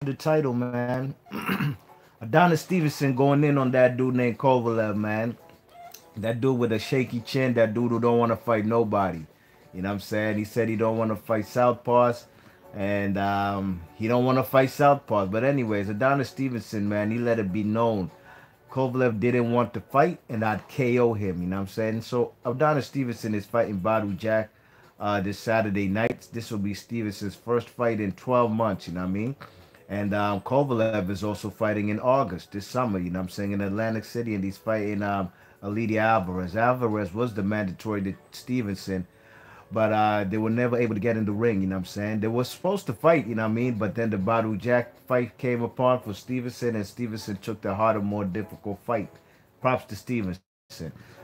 the title, man. Adonis Stevenson going in on that dude named Kovalev, man. That dude with a shaky chin, that dude who don't want to fight nobody. You know what I'm saying? He said he don't want to fight Southpaws, and he don't want to fight Southpaws. But anyways, Adonis Stevenson, man, he let it be known. Kovalev didn't want to fight, and I'd KO him. You know what I'm saying? So Adonis Stevenson is fighting Badu Jack this Saturday night. This will be Stevenson's first fight in 12 months. You know what I mean? And Kovalev is also fighting in August this summer. You know what I'm saying? In Atlantic City, and he's fighting Alidia Alvarez. Alvarez was the mandatory to Stevenson, but they were never able to get in the ring, you know what I'm saying? They were supposed to fight, you know what I mean? But then the Badu Jack fight came upon for Stevenson, and Stevenson took the harder, more difficult fight. Props to Stevenson.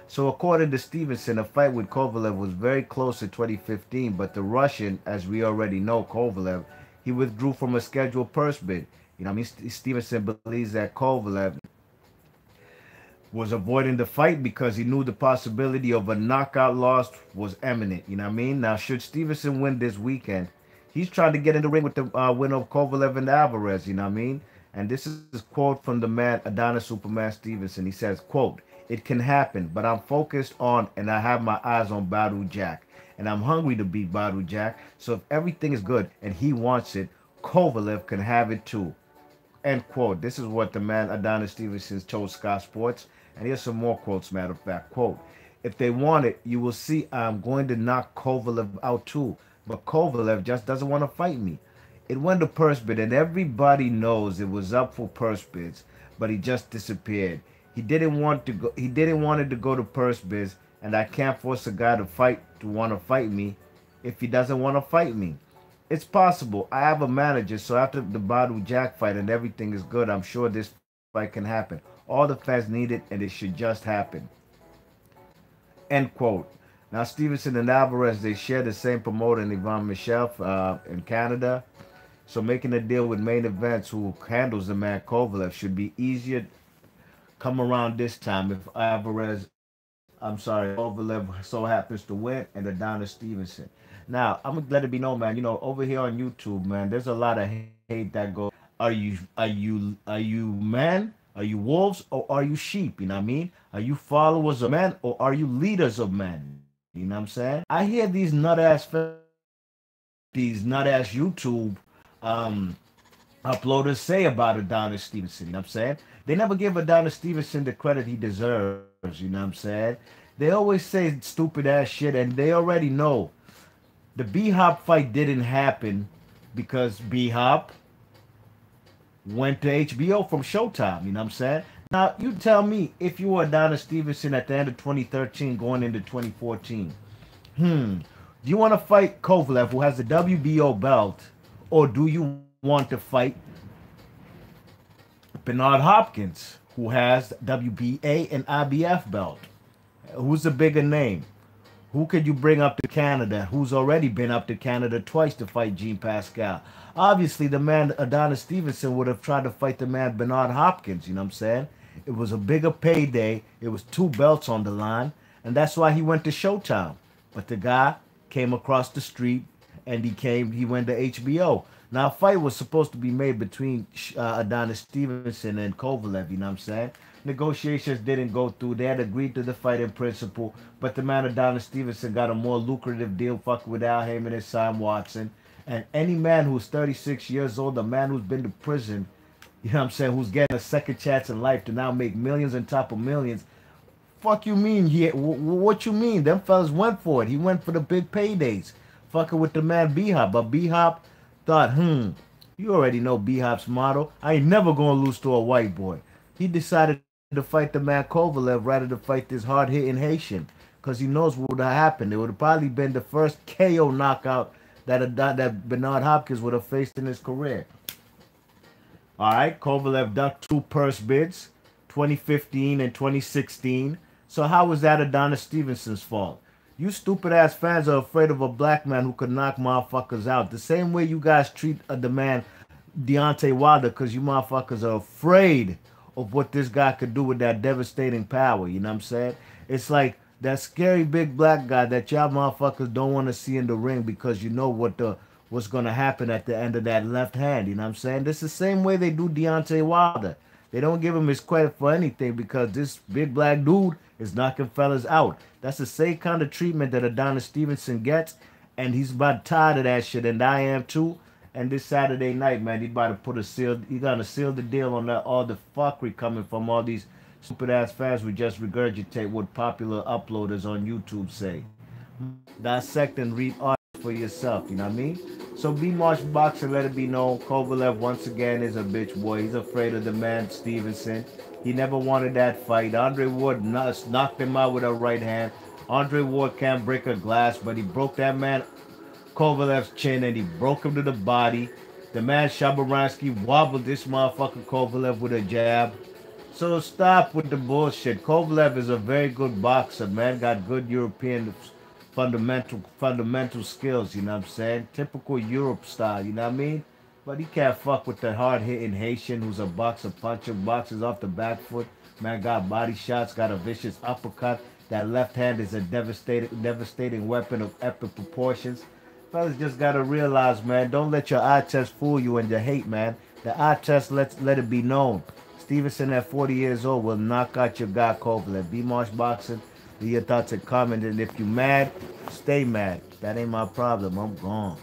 So according to Stevenson, a fight with Kovalev was very close in 2015, but the Russian, as we already know, Kovalev, he withdrew from a scheduled purse bid. You know what I mean? Stevenson believes that Kovalev was avoiding the fight because he knew the possibility of a knockout loss was imminent. You know what I mean? Now, should Stevenson win this weekend, he's trying to get in the ring with the winner of Kovalev and Alvarez. You know what I mean? And this is a quote from the man Adonis Superman Stevenson. He says, quote, "It can happen, but I'm focused on and I have my eyes on Badu Jack. And I'm hungry to beat Badu Jack. So if everything is good and he wants it, Kovalev can have it too." End quote. This is what the man Adonis Stevenson told Sky Sports. And here's some more quotes, matter of fact. Quote, "If they want it, you will see I'm going to knock Kovalev out too. But Kovalev just doesn't want to fight me. It went to purse bid, and everybody knows it was up for purse bids, but he just disappeared. He didn't want to go. He didn't want it to go to purse bids, and I can't force a guy to want to fight me if he doesn't want to fight me. It's possible. I have a manager, so after the Badu Jack fight and everything is good, I'm sure this fight can happen. All the fans need it, and it should just happen." End quote. Now, Stevenson and Alvarez, they share the same promoter in Ivan Michel in Canada. So making a deal with Main Events, who handles the man Kovalev, should be easier come around this time if Kovalev so happens to win and Adonis Stevenson. Now, I'm going to let it be known, man, you know, over here on YouTube, man, there's a lot of hate that goes, are you men? Are you wolves or are you sheep? You know what I mean? Are you followers of men or are you leaders of men? You know what I'm saying? I hear these nut ass YouTube uploaders say about Adonis Stevenson. You know what I'm saying? They never give Adonis Stevenson the credit he deserves. You know what I'm saying? They always say stupid ass shit, and they already know the B-Hop fight didn't happen because B-Hop went to HBO from Showtime. You know what I'm saying? Now, you tell me, if you were Adonis Stevenson at the end of 2013 going into 2014, do you want to fight Kovalev, who has the WBO belt, or do you want to fight Bernard Hopkins, who has WBA and IBF belt? Who's the bigger name? Who could you bring up to Canada, who's already been up to Canada twice to fight Jean Pascal? Obviously, the man Adonis Stevenson would have tried to fight the man Bernard Hopkins, you know what I'm saying? It was a bigger payday. It was 2 belts on the line, and that's why he went to Showtime. But the guy came across the street, and he went to HBO. Now, a fight was supposed to be made between Adonis Stevenson and Kovalev, you know what I'm saying? Negotiations didn't go through. They had agreed to the fight in principle, but the man Adonis Stevenson got a more lucrative deal fucking with Al Heyman and Sam Watson. And any man who's 36 years old, a man who's been to prison, you know what I'm saying, who's getting a second chance in life to now make millions on top of millions, fuck you mean? What you mean? Them fellas went for it. He went for the big paydays, fucking with the man B-Hop. But B-Hop thought, you already know B-Hop's motto. I ain't never gonna lose to a white boy. He decided to fight the man Kovalev rather than fight this hard-hitting Haitian, because he knows what would have happened. It would have probably been the first KO knockout that Bernard Hopkins would have faced in his career. All right, Kovalev ducked 2 purse bids, 2015 and 2016. So how was that Adonis Stevenson's fault? You stupid-ass fans are afraid of a black man who could knock motherfuckers out. The same way you guys treat the man Deontay Wilder, because you motherfuckers are afraid of what this guy could do with that devastating power. You know what I'm saying? It's like that scary big black guy that y'all motherfuckers don't want to see in the ring because you know what what's going to happen at the end of that left hand. You know what I'm saying? This is the same way they do Deontay Wilder. They don't give him his credit for anything because this big black dude is knocking fellas out. That's the same kind of treatment that Adonis Stevenson gets, and he's about tired of that shit, and I am too. And this Saturday night, man, he's about to put a seal. He's gonna seal the deal on that all the fuckery coming from all these stupid ass fans who just regurgitate what popular uploaders on YouTube say. Dissect and read art for yourself. You know what I mean? So be March Boxing, let it be known. Kovalev once again is a bitch boy. He's afraid of the man Stevenson. He never wanted that fight. Andre Ward knocked him out with a right hand. Andre Ward can't break a glass, but he broke that man Kovalev's chin and he broke him to the body. The man Shabaransky wobbled this motherfucker Kovalev with a jab. So stop with the bullshit. Kovalev is a very good boxer, man. Got good European fundamental skills, you know what I'm saying? Typical Europe style, you know what I mean? But he can't fuck with the hard-hitting Haitian who's a boxer, puncher, boxes off the back foot. Man got body shots, got a vicious uppercut. That left hand is a devastating weapon of epic proportions. Fellas just gotta realize, man, don't let your eye test fool you and your hate, man. The eye test, let it be known. Stevenson at 40 years old will knock out your guy Kovalev. Be March Boxing. Leave your thoughts and comment. And if you mad, stay mad. That ain't my problem. I'm gone.